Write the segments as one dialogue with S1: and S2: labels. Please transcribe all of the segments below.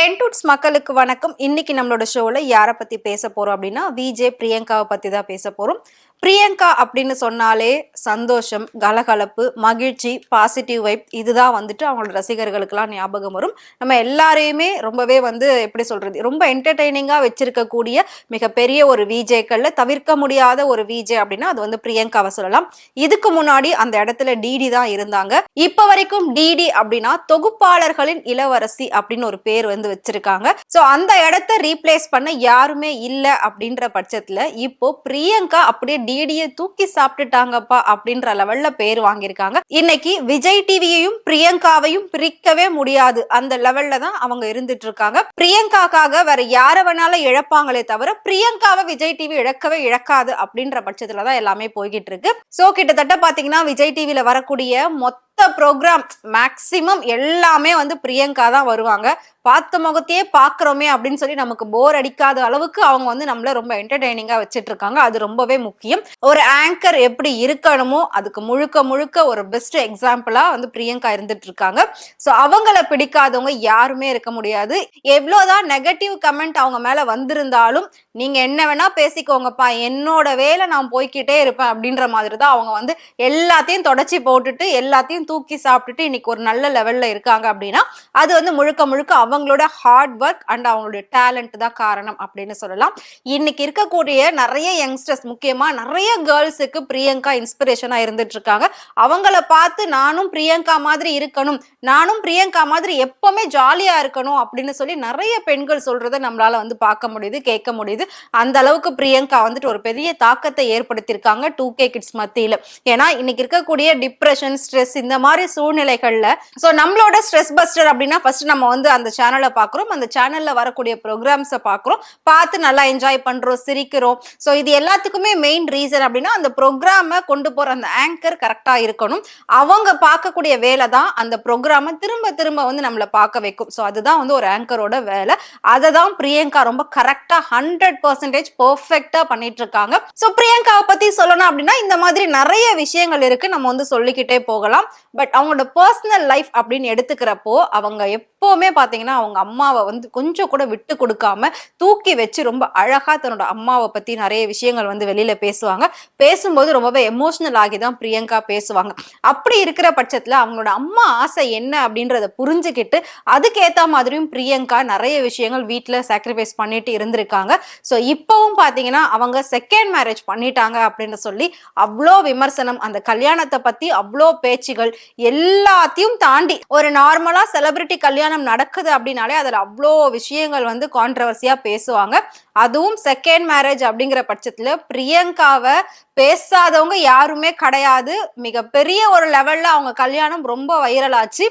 S1: 10 dudes மக்களுக்கு வணக்கம். இன்னைக்கு நம்மளோட ஷோல யாரை பத்தி பேச போறோம் அப்படின்னா விஜே பிரியங்காவை பத்தி தான் பேச போறோம். பிரியங்கா அப்படின்னு சொன்னாலே சந்தோஷம், கலகலப்பு, மகிழ்ச்சி, பாசிட்டிவ் வைப் இதுதான் வந்துட்டு அவங்களோட ரசிகர்களுக்கெல்லாம் ஞாபகம் வரும். நம்ம எல்லாரையுமே ரொம்பவே எப்படி சொல்றது, ரொம்ப என்டர்டெய்னிங்கா வச்சிருக்கக்கூடிய மிகப்பெரிய ஒரு விஜேக்கள்ல தவிர்க்க முடியாத ஒரு விஜே அப்படின்னா அது பிரியங்காவை சொல்லலாம். இதுக்கு முன்னாடி அந்த இடத்துல டிடி தான் இருந்தாங்க. இப்ப வரைக்கும் டிடி அப்படின்னா தொகுப்பாளர்களின் இளவரசி அப்படின்னு ஒரு பேர் வச்சிருக்காங்க. சோ அந்த இடத்தை ரீப்ளேஸ் பண்ண யாருமே இல்ல அப்படின்ற பட்சத்துல இப்போ பிரியங்கா அப்படியே டிடியை தூக்கி சாப்பிட்டுட்டாங்கப்பா அப்படின்ற லெவல்ல பேர் வாங்கியிருக்காங்க. இன்னைக்கு விஜய் டிவியையும் பிரியங்காவையும் பிரிக்கவே முடியாது அந்த லெவல்ல தான் அவங்க இருந்துட்டு இருக்காங்க. பிரியங்காக்காக வேற யார வேணாலும் இழப்பாங்களே தவிர பிரியங்காவை விஜய் டிவி இழக்கவே இழக்காது அப்படின்ற பட்சத்துலதான் எல்லாமே போய்கிட்டு இருக்கு. சோ கிட்டத்தட்ட பாத்தீங்கன்னா விஜய் டிவில வரக்கூடிய மொத்த ப்ரோக்ராம் மேக்சிமம் எல்லாமே பிரியங்கா தான் வருவாங்க. பார்த்த முகத்தையே பாக்குறோமே அப்படின்னு சொல்லி நமக்கு போர் அடிக்காத அளவுக்கு அவங்க நம்மள ரொம்ப என்டர்டெய்னிங்கா வச்சிட்டு இருக்காங்க. அது ரொம்பவே முக்கியம். ஒரு ஆங்கர் எப்படி இருக்கணுமோ அதுக்கு முழுக்க முழுக்க ஒரு பெஸ்ட் எக்ஸாம்பிளா பிரியங்கா இருந்துட்டு இருக்காங்க. சோ அவங்கள பிடிக்காதவங்க யாருமே இருக்க முடியாது. எவ்வளவுதான் நெகட்டிவ் கமெண்ட் அவங்க மேல வந்திருந்தாலும் நீங்க என்ன வேணா பேசிக்கோங்கப்பா, என்னோட வேலை நான் போய்கிட்டே இருப்பேன் அப்படின்ற மாதிரி தான் அவங்க எல்லாத்தையும் தொடச்சி போட்டுட்டு எல்லாத்தையும் தூக்கி சாப்பிட்டுட்டு இன்னைக்கு ஒரு நல்ல லெவல்ல இருக்காங்க. அப்படின்னா அது முழுக்க முழுக்க அவங்களோட ஹார்ட் ஒர்க் அண்ட் அவங்களுடைய டேலண்ட் தான் காரணம் அப்படின்னு சொல்லலாம். இன்னைக்கு இருக்கக்கூடிய நிறைய யங்ஸ்டர்ஸ், முக்கியமா நிறைய கேர்ள்ஸுக்கு பிரியங்கா இன்ஸ்பிரேஷனா இருந்துட்டு இருக்காங்க. அவங்கள பார்த்து நானும் பிரியங்கா மாதிரி இருக்கணும், நானும் பிரியங்கா மாதிரி எப்பவுமே ஜாலியா இருக்கணும் அப்படின்னு சொல்லி நிறைய பெண்கள் சொல்றதை நம்மளால பார்க்க முடியுது, கேட்க முடியுது. அந்த அளவுக்கு பிரியங்கா ஒரு பெரிய தாக்கத்தை ஏற்படுத்தியிருக்காங்க 2K கிட்ஸ் மத்தியில. ஏன்னா இன்னைக்கு இருக்கக்கூடிய டிப்ரெஷன், ஸ்ட்ரெஸ் இந்த மாதிரி சூழ்நிலைகள்ல சோ நம்மளோட ஸ்ட்ரெஸ் பஸ்டர் அப்படின்னா ஃபர்ஸ்ட் நம்ம அந்த சேனலை பாக்குறோம். அந்த சேனல்ல வரக்கூடிய ப்ரோக்ராம்ஸை பாக்குறோம், பார்த்து நல்லா என்ஜாய் பண்றோம், சிரிக்கிறோம். சோ இது எல்லாத்துக்குமே மெயின் ரீசன் அப்படின்னா அந்த ப்ரோக்ராம கொண்டு போற அந்த ஆங்கர் கரெக்டா இருக்கணும். அவங்க பார்க்கக்கூடிய வேலை தான் அந்த ப்ரோக்ராம திரும்ப திரும்ப நம்மள பார்க்க வைக்கும். சோ அதுதான் ஒரு ஆங்கரோட வேலை. அதை தான் பிரியங்கா ரொம்ப கரெக்டா 100% பெர்ஃபெக்ட்டா பண்ணிட்டு இருக்காங்க. சோ பிரியங்காவை பத்தி சொல்லணும் அப்படின்னா இந்த மாதிரி நிறைய விஷயங்கள் இருக்கு, நம்ம சொல்லிக்கிட்டே போகலாம். பட் அவங்களோட பர்சனல் லைஃப் அப்படின்னு எடுத்துக்கிறப்போ அவங்க எப்பவுமே பாத்தீங்கன்னா அவங்க அம்மாவை கொஞ்சம் கூட விட்டு கொடுக்காம தூக்கி வச்சு ரொம்ப அழகா தன்னோட அம்மாவை பத்தி நிறைய விஷயங்கள் வெளியில பேசுவாங்க. பேசும்போது ரொம்பவே எமோஷனல் ஆகி தான் பிரியங்கா பேசுவாங்க. அப்படி இருக்கிற பட்சத்துல அவங்களோட அம்மா ஆசை என்ன அப்படின்றத புரிஞ்சுக்கிட்டு அதுக்கேத்த மாதிரியும் பிரியங்கா நிறைய விஷயங்கள் வீட்டுல சாக்ரிஃபைஸ் பண்ணிட்டு இருந்திருக்காங்க. சோ இப்பவும் பாத்தீங்கன்னா அவங்க செகண்ட் மேரேஜ் பண்ணிட்டாங்க அப்படின்னு சொல்லி அவ்வளோ விமர்சனம், அந்த கல்யாணத்தை பத்தி அவ்வளோ பேச்சுகள் எல்லாத்தையும் தாண்டி ஒரு நார்மலா செலிபிரிட்டி கல்யாணம் நடக்குது அப்படின்னாலே அதுல அவ்வளோ விஷயங்கள் கான்ட்ரவர்சியா பேசுவாங்க. அதுவும் செகண்ட் மேரேஜ் அப்படிங்கிற பட்சத்துல பிரியங்காவை பேசாதவங்க யாருமே கிடையாது. மிகப்பெரிய ஒரு லெவல்ல அவங்க கல்யாணம் ரொம்ப வைரல் ஆச்சு.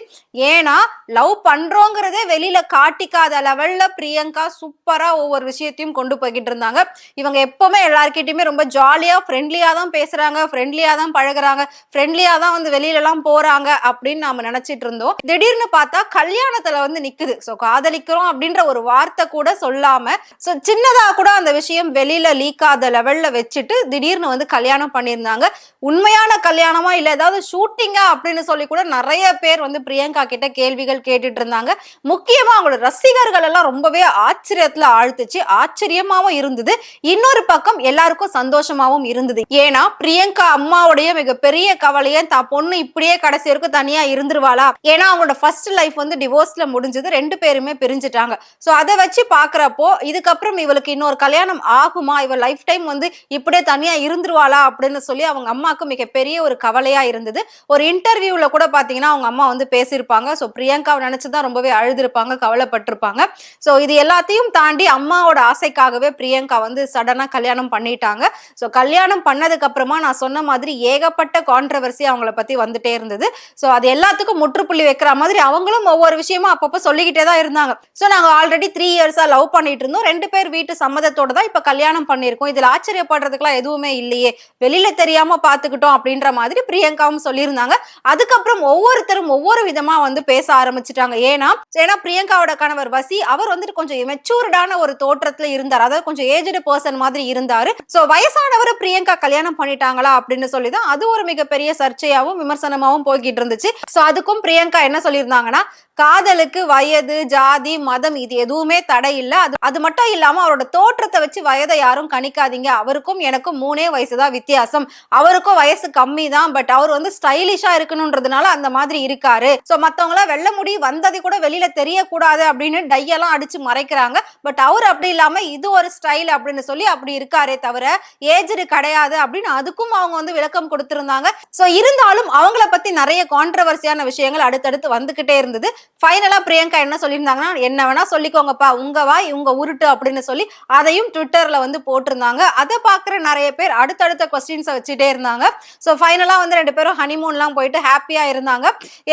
S1: ஏன்னா லவ் பண்றோங்கிறதே வெளியில காட்டிக்காத லெவல்ல பிரியங்கா சூப்பரா ஒவ்வொரு விஷயத்தையும் கொண்டு போய்கிட்டு இருந்தாங்க. இவங்க எப்பவுமே எல்லார்கிட்டயுமே ரொம்ப ஜாலியா ஃப்ரெண்ட்லியா தான் பேசுறாங்க, ஃப்ரெண்ட்லியா தான் பழகுறாங்க, ஃப்ரெண்ட்லியா தான் வெளியில எல்லாம் போறாங்க அப்படின்னு நாம நினைச்சிட்டு இருந்தோம். திடீர்னு பார்த்தா கல்யாணத்துல நிக்குது. சோ காதலிக்கிறோம் அப்படின்ற ஒரு வார்த்தை கூட சொல்லாம சோ சின்னதா கூட அந்த விஷயம் வெளியில லீக் ஆத லெவல்ல வச்சுட்டு திடீர்னு கல்யாணம் பண்ணியிருந்தாங்க. உண்மையான கல்யாணமா இல்ல ஏதாவது ஷூட்டிங்கா அப்படின்னு சொல்லி கூட நிறைய பேர் பிரியங்கா கிட்ட கேள்விகள் கேட்டுட்டு இருந்தாங்க. முக்கியமா அவங்களோட ரசிகர்கள் எல்லாம் ரொம்பவே ஆச்சரியத்துல ஆழ்த்துச்சு. ஆச்சரியமாவும் இருந்தது, இன்னொரு பக்கம் எல்லாருக்கும் சந்தோஷமாவும் இருந்தது. ஏன்னா பிரியங்கா அம்மாவுடைய மிகப்பெரிய கவலையை தான் பொண்ணு இப்படியே கடைசி வரைக்கும் தனியா இருந்துருவாளா, ஏன்னா அவங்களோட ஃபர்ஸ்ட் லைஃப் டிவோர்ஸ்ல முடிஞ்சது, ரெண்டு பேருமே பிரிஞ்சுட்டாங்க. சோ அதை வச்சு பாக்குறப்போ இதுக்கப்புறம் இவளுக்கு இன்னொரு கல்யாணம் ஆகுமா, இவள் லைஃப் டைம் இப்படியே தனியா இருந்துருவாளா அப்படின்னு சொல்லி அவங்க அம்மாவுக்கு மிகப்பெரிய ஒரு கவலையா இருந்தது. ஒரு இன்டர்வியூல கூட பாத்தீங்கன்னா அவங்க அம்மா பேசியிருப்பாங்க. சோ பிரியங்காவை நினைச்சுதான் ரொம்பவே அழுதுருப்பாங்க, கவலைப்பட்டிருப்பாங்க. சோ இது எல்லாத்தையும் தாண்டி அம்மாவோட ஆசைக்காகவே பிரியங்கா சடனா கல்யாணம் பண்ணிட்டாங்க. சோ கல்யாணம் பண்ணதுக்கு அப்புறமா நான் சொன்ன மாதிரி ஏகப்பட்ட கான்ட்ரவர்சி அவங்கள பத்தி வந்துட்டே இருந்தது. சோ அது எல்லாத்துக்கும் முற்றுப்புள்ளி வைக்கிற மாதிரி அவங்களும் ஒவ்வொரு விஷயமா அப்பப்போ சொல்லிக்கிட்டே தான் இருந்தாங்க. சோ நாங்க ஆல்ரெடி 3 இயர்ஸா லவ் பண்ணிட்டு இருந்தோம், ரெண்டு பேர் வீட்டு வீட்டு சம்மதத்தோட தான் இப்ப கல்யாணம் பண்ணிருக்கோம், இதுல ஆச்சரியப்படுறதுக்குலாம் எதுவுமே இல்லையே, வெளியில தெரியாம பாத்துக்கிட்டோம் அப்படின்ற மாதிரி பிரியங்காவும் சொல்லியிருந்தாங்க. அதுக்கப்புறம் ஒவ்வொருத்தரும் ஒவ்வொரு விதமா வந்து பேச ஆரம்பிச்சுட்டாங்க. ஏன்னா பிரியங்காவோட கணவர் வசி அவர் வந்துட்டு கொஞ்சம் மெச்சூர்டான ஒரு தோற்றத்துல இருந்தார், அதாவது கொஞ்சம் ஏஜ்டு பர்சன் மாதிரி இருந்தாரு. சோ வயசானவரை பிரியங்கா கல்யாணம் பண்ணிட்டாங்களா அப்படின்னு சொல்லிதான் அது ஒரு மிகப்பெரிய சர்ச்சையாவும் விமர்சனமாவும் போய்கிட்டு இருந்துச்சு. சோ அதுக்கும் பிரியங்கா என்ன சொல்லியிருந்தாங்கன்னா, காதலுக்கு வயது, ஜாதி, மதம் இது எதுவுமே தடை இல்ல, அது மட்டும் இல்லாம அவரோட தோற்றத்தை வச்சு வயதை யாரும் கணிக்காதீங்க, அவருக்கும் எனக்கும் 3 வயசுதான் வித்தியாசம், அவருக்கும் வயசு கம்மி தான், பட் அவர் வந்து ஸ்டைலிஷா இருக்கணும்ன்றதுனால அந்த மாதிரி இருக்காரு. சோ மத்தவங்க வெள்ள முடி வந்தது கூட வெளியில தெரியக்கூடாது அப்படின்னு டையெல்லாம் அடிச்சு மறைக்கிறாங்க, பட் அவர் அப்படி இல்லாம இது ஒரு ஸ்டைல் அப்படின்னு சொல்லி அப்படி இருக்காரே தவிர ஏஜ்டு கிடையாது அப்படின்னு அதுக்கும் அவங்க வந்து விளக்கம் கொடுத்திருந்தாங்க. சோ இருந்தாலும் அவங்கள பத்தி நிறைய கான்ட்ரவர்சியான விஷயங்கள் அடுத்தடுத்து வந்துகிட்டே இருந்தது. ஃபைனலா பிரியங்கா என்ன சொல்லியிருந்தாங்கன்னா, என்ன வேணா சொல்லிக்கோங்கப்பா, உங்க வாய் உங்க உருட்டு அப்படின்னு சொல்லி அதையும் ட்விட்டர்ல வந்து போட்டிருந்தாங்க. அதை பாக்குற நிறைய பேர் அடுத்தடுத்த கொஸ்டின்ஸை வச்சுட்டே இருந்தாங்க. ஸோ ஃபைனலா வந்து 2 பேரும் ஹனிமூன்லாம் போயிட்டு ஹாப்பியா இருந்தாங்க.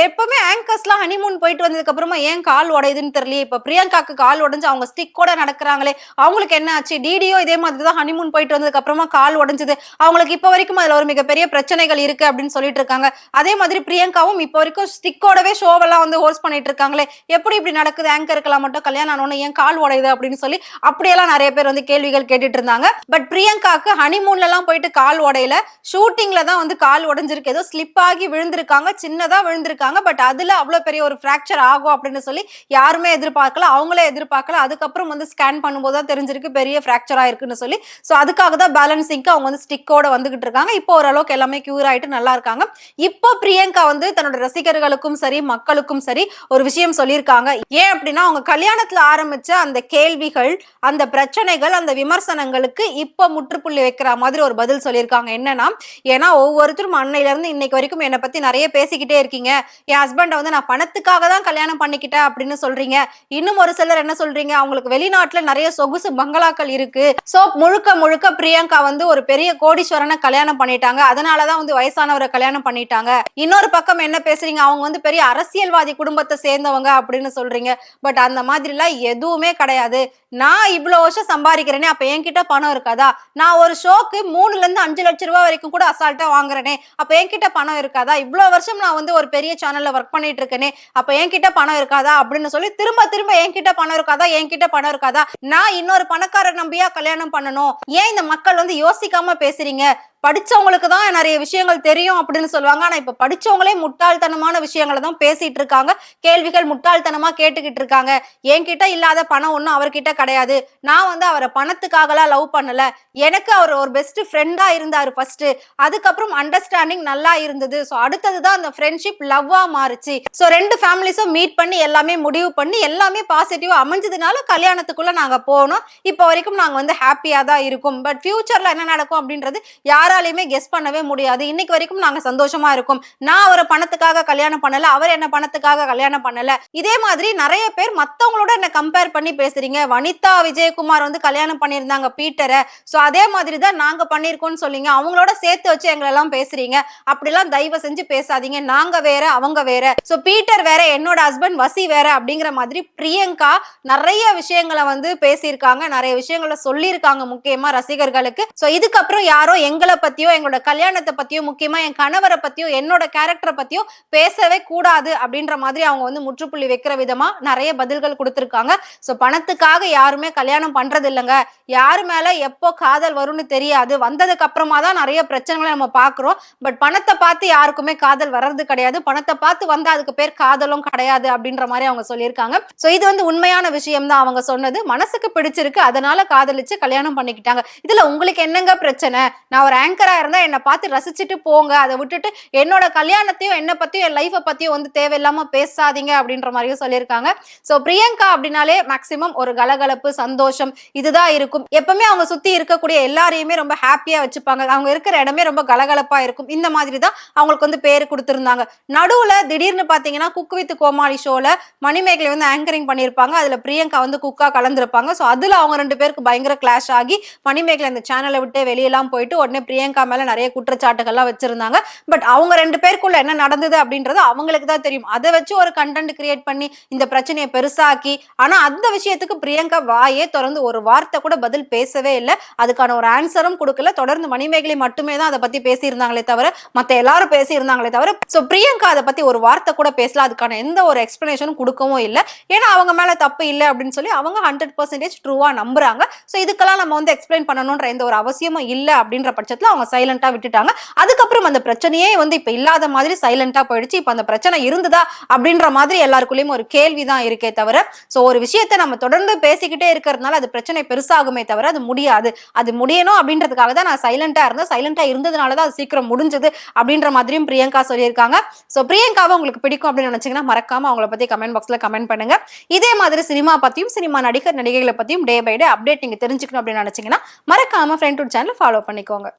S1: எப்பவுமே ஆங்கர்ஸ்லாம் ஹனிமூன் போயிட்டு வந்ததுக்கு அப்புறமா ஏன் கால் உடையுதுன்னு தெரியல, இப்ப பிரியங்காக்கு கால் உடைஞ்சு அவங்க ஸ்டிக்கோட நடக்கிறாங்களே, அவங்களுக்கு என்ன ஆச்சு? டிடியோ இதே மாதிரி தான் ஹனிமூன் போயிட்டு வந்ததுக்கு அப்புறமா கால் உடைஞ்சது, அவங்களுக்கு இப்ப வரைக்கும் அதுல ஒரு மிகப்பெரிய பிரச்சனைகள் இருக்கு அப்படின்னு சொல்லிட்டு இருக்காங்க. அதே மாதிரி பிரியங்காவும் இப்ப வரைக்கும் ஸ்டிக்கோடவே ஷோவெல்லாம் வந்து ஹோஸ்ட் பண்ணிட்டு இருக்காங்களே, எப்படி இப்படி நடக்குது, ஆங்கருக்கெல்லாம் மட்டும் கல்யாணம் ஆனோன்னு ஏன் கால் உடையுது அப்படின்னு சொல்லி அப்படியெல்லாம் நிறைய பேர் வந்து கேள்விகள் கேட்டுட்டு இருந்தாங்க. பட் பிரியங்காக்கு ஹனிமூன்ல எல்லாம் போயிட்டு கால் உடையில, ஷூட்டிங்ல தான் வந்து கால் உடைஞ்சிருக்கு, ஏதோ ஸ்லிப் ஆகி விழுந்திருக்காங்க, சின்னதா விழுந்திருக்காங்க, பட் அதுல அவ்வளவு பெரிய ஒரு பிராக்சர் ஆகும் அப்படின்னு சொல்லி யாருமே எதிர்பார்க்கல, அவங்களே எதிர்பார்க்கல. அதுக்கப்புறம் வந்து ஸ்கேன் பண்ணும்போது தான் தெரிஞ்சிருக்கு பெரிய பிராக்சர் ஆயிருக்குன்னு சொல்லி. சோ அதுக்காக தான் பேலன்சிங்க்கு அவங்க வந்து ஸ்டிக்கோட வந்துகிட்டு இருக்காங்க. இப்போ ஓரளவுக்கு எல்லாமே கியூர் ஆயிட்டு நல்லா இருக்காங்க. இப்போ பிரியங்கா வந்து தன்னோட ரசிகர்களுக்கும் சரி மக்களுக்கும் சரி ஒரு விஷயம் சொல்லியிருக்காங்க. ஏன் அப்படின்னா, அவங்க கல்யாணத்துல ஆரம்பிச்ச அந்த கேள்விகள், அந்த பிரச்சனைகள், அந்த விமர்சனங்களுக்கு இப்ப முற்றுப்புள்ளி வைக்கிற மாதிரி ஒரு பதில் சொல்லியிருக்காங்க. என்னன்னா, ஏன்னா ஒவ்வொருத்தரும் அன்னையில இருந்து இன்னைக்கு வரைக்கும் என்னை பத்தி நிறைய பேசிக்கிட்டே இருக்கீங்க, என் ஹஸ்பண்ட வந்து நான் பணத்துக்காக தான் கல்யாணம் பண்ணிக்கிட்டேன் அப்படின்னு சொல்றீங்க, இன்னும் ஒரு சிலர் என்ன சொல்றீங்க, அவங்களுக்கு வெளிநாட்டுல நிறைய சொகுசு பங்களாக்கள் இருக்கு, சோ முழுக்க முழுக்க பிரியங்கா வந்து ஒரு பெரிய கோடீஸ்வரனை கல்யாணம் பண்ணிட்டாங்க, அதனாலதான் வந்து வயசானவரை கல்யாணம் பண்ணிட்டாங்க. இன்னொரு பக்கம் என்ன பேசுறீங்க, அவங்க வந்து பெரிய அரசியல்வாதி குடும்பத்தை சேர்ந்தவங்க அப்படின்னு சொல்றீங்க. பட் அந்த மாதிரிலாம் எதுவுமே கிடையாது. நான் இவ்வளவு வருஷம் சம்பாதிக்கிறேனே, அப்ப என்கிட்ட பணம் இருக்காதா? நான் ஒரு ஷோக்கு 3 to 5 லட்சம் ரூபாய் வரைக்கும் கூட அசால்ட்டா வாங்குறேனே, அப்ப என்கிட்ட பணம் இருக்காதா? இவ்வளவு வருஷம் நான் வந்து ஒரு பெரிய சேனல்ல ஒர்க் பண்ணிட்டு இருக்கேனே, அப்ப என்கிட்ட பணம் இருக்காதா அப்படின்னு சொல்லி திரும்ப திரும்ப என்கிட்ட பணம் இருக்காதா, என்கிட்ட பணம் இருக்காதா, நான் இன்னொரு பணக்காரர் நம்பியா கல்யாணம் பண்ணணும்? ஏன் இந்த மக்கள் வந்து யோசிக்காம பேசுறீங்க? படிச்சவங்களுக்கு தான் நிறைய விஷயங்கள் தெரியும் அப்படின்னு சொல்லுவாங்க, ஆனா இப்ப படிச்சவங்களே முட்டாள்தனமான விஷயங்களை தான் பேசிட்டு இருக்காங்க, கேள்விகள் முட்டாள்தனமா கேட்டுக்கிட்டு இருக்காங்க. என்கிட்ட இல்லாத பணம் ஒண்ணும் அவர்கிட்ட கிடையாது, நான் வந்து அவரை பணத்துக்காகலாம் லவ் பண்ணல, எனக்கு அவர் ஒரு பெஸ்ட் ஃப்ரெண்டா இருந்தாரு ஃபர்ஸ்ட், அதுக்கப்புறம் அண்டர்ஸ்டாண்டிங் நல்லா இருந்தது, சோ அடுத்ததுதான் அந்த ஃப்ரெண்ட்ஷிப் லவ்வா மாறுச்சு, சோ 2 ஃபேமிலிஸும் மீட் பண்ணி எல்லாமே முடிவு பண்ணி எல்லாமே பாசிட்டிவா அமைஞ்சதுனால கல்யாணத்துக்குள்ள நாங்க போனோம், இப்ப வரைக்கும் நாங்க வந்து ஹாப்பியா தான் இருக்கும். பட் ஃபியூச்சர்ல என்ன நடக்கும் அப்படின்றது யாராலையுமே கெஸ் பண்ணவே முடியாது. இன்னைக்கு வரைக்கும் நாங்க சந்தோஷமா இருக்கோம், நான் அவரை பணத்துக்காக கல்யாணம் பண்ணல, அவர் என்ன பணத்துக்காக கல்யாணம் பண்ணல. இதே மாதிரி நிறைய பேர் மத்தவங்களோட என்ன கம்பேர் பண்ணி பேசுறீங்க, வனிதா விஜயகுமார் வந்து கல்யாணம் பண்ணியிருந்தாங்க பீட்டரை, சோ அதே மாதிரி தான் நாங்க பண்ணிருக்கோம்னு சொல்லிங்க, அவங்களோட சேர்த்து வச்சு எங்களை எல்லாம் பேசுறீங்க, அப்படிலாம் தயவு செஞ்சு பேசாதீங்க, நாங்க வேற அவங்க வேற, சோ பீட்டர் வேற என்னோட ஹஸ்பண்ட் வசி வேற அப்படிங்கிற மாதிரி பிரியங்கா நிறைய விஷயங்களை வந்து பேசியிருக்காங்க, நிறைய விஷயங்களை சொல்லியிருக்காங்க முக்கியமா ரசிகர்களுக்கு. சோ இதுக்கப்புறம் யாரோ எங்களை பத்தியோ எங்களோட கல்யாணத்தை பத்தியோ முக்கியமா என் கணவரை பத்தியோ என்னோட கேரக்டரை பத்தியோ பேசவே கூடாது அப்படின்ற மாதிரி அவங்க வந்து முற்றுப்புள்ளி வைக்கிற விதமா நிறைய பதில்கள் கொடுத்திருக்காங்க. சோ பணத்துக்காக யாருமே கல்யாணம் பண்றது இல்லைங்க, யாரு மேல எப்போ காதல் வரும்னு தெரியாது, வந்ததுக்கு அப்புறமா தான் நிறைய பிரச்சனைகளை நம்ம பாக்குறோம், பட் பணத்தை பார்த்து யாருக்குமே காதல் வர்றது கிடையாது, பணத்தை பார்த்து வந்தா அதுக்கு பேர் காதலும் கிடையாது அப்படின்ற மாதிரி அவங்க சொல்லியிருக்காங்க. சோ இது வந்து உண்மையான விஷயம் தான் அவங்க சொன்னது, மனசுக்கு பிடிச்சிருக்கு அதனால காதலிச்சு கல்யாணம் பண்ணிக்கிட்டாங்க, இதுல உங்களுக்கு என்னங்க பிரச்சனை? நான் ஒரு ஆங்கரா இருந்தா என்னை பார்த்து ரசிச்சுட்டு போங்க, அதை விட்டுட்டு என்னோட கல்யாணத்தையும் என்ன பத்தியும் என் லைஃபை பத்தியும் வந்து தேவையில்லாம பேசாதீங்க அப்படின்ற மாதிரியும் சொல்லியிருக்காங்க. சோ பிரியங்கா அப்படின்னாலே மேக்சிமம் ஒரு கலகலப்பு சந்தோஷம் இதுதான் இருக்கும், எப்பவுமே அவங்க சுத்தி இருக்கக்கூடிய எல்லாரையுமே ரொம்ப ஹாப்பியா வச்சுப்பாங்க, அவங்க இருக்கிற இடமே ரொம்ப கலகலப்பா இருக்கும், இந்த மாதிரி தான் அவங்களுக்கு வந்து பேரு கொடுத்திருந்தாங்க. நடுவுல திடீர்னு பாத்தீங்கன்னா குக் வித் கோமாளி ஷோல மணிமேகலை வந்து ஆங்கரிங் பண்ணியிருப்பாங்க, அதுல பிரியங்கா வந்து குக்கா கலந்துருப்பாங்க, சோ அதுல அவங்க 2 பேருக்கு பயங்கர கிளாஷ் ஆகி மணிமேகலை அந்த சேனலை விட்டு வெளியெல்லாம் போயிட்டு உடனே பிரியங்கா பிரியங்கா மேல நிறைய குற்றச்சாட்டுகள்லாம் வச்சிருந்தாங்க. பட் அவங்க 2 பேருக்குள்ள என்ன நடந்தது அப்படின்றது அவங்களுக்கு தான் தெரியும். அதை வச்சு ஒரு கண்டென்ட் கிரியேட் பண்ணி இந்த பிரச்சனையை பெருசாக்கி, ஆனா அந்த விஷயத்துக்கு பிரியங்கா வாயே திறந்து ஒரு வார்த்தை கூட பதில் பேசவே இல்லை. அதுக்கான ஒரு ஆன்சரும் கொடுக்கல. தொடர்ந்து மணிமேகலை மட்டுமே தான் அதை பத்தி பேசியிருந்தாங்களே தவிர மத்த எல்லாரும் பேசியிருந்தாங்களே தவிர சோ பிரியங்கா அதை பத்தி ஒரு வார்த்தை கூட பேசல. அதுக்கான எந்த ஒரு எக்ஸ்பிளனேஷனும் கொடுக்கவும் இல்லை. ஏன்னா அவங்க மேல தப்பு இல்லை அப்படின்னு சொல்லி அவங்க 100% ட்ரூவா நம்புறாங்க. சோ இதுக்கெல்லாம் நம்ம வந்து எக்ஸ்பிளைன் பண்ணணும்ன்ற எந்த ஒரு அவசியமும் இல்லை அப்படின்ற பட்சத்துல அவங்க சைலண்டா விட்டுட்டாங்க. அதுக்கப்புறம் அந்த பிரச்சனையே வந்து இப்ப இல்லாத மாதிரி சைலண்டா போயிடுச்சு. இப்ப அந்த பிரச்சனை இருந்ததா அப்படின்ற மாதிரி எல்லாருக்குள்ளேயும் ஒரு கேள்விதான் இருக்கே தவிர சோ ஒரு விஷயத்தை நம்ம தொடர்ந்து பேசிக்கிட்டே இருக்கிறதுனால அது பிரச்சனை பெருசாகுமே தவிர அது முடியாது. அது முடியணும் அப்படின்றதுக்காக தான் நான் சைலண்டா இருந்தேன். சைலண்டா இருந்ததுனாலதான் அது சீக்கிரம் முடிஞ்சது அப்படின்ற மாதிரியும் பிரியங்கா சொல்லியிருக்காங்க. சோ பிரியங்காவை உங்களுக்கு பிடிக்கும் அப்படின்னு நினைச்சீங்கன்னா மறக்காம அவங்கள பத்தி கமெண்ட் பாக்ஸ்ல கமெண்ட் பண்ணுங்க. இதே மாதிரி சினிமா பத்தியும் சினிமா நடிகர் நடிகைகளை பத்தியும் டே பை டே அப்டேட் நீங்க தெரிஞ்சுக்கணும் அப்படின்னு நினைச்சீங்கன்னா மறக்காம ஃப்ரெண்ட் சேனல் ஃபாலோ பண்ணிக்கோங்க.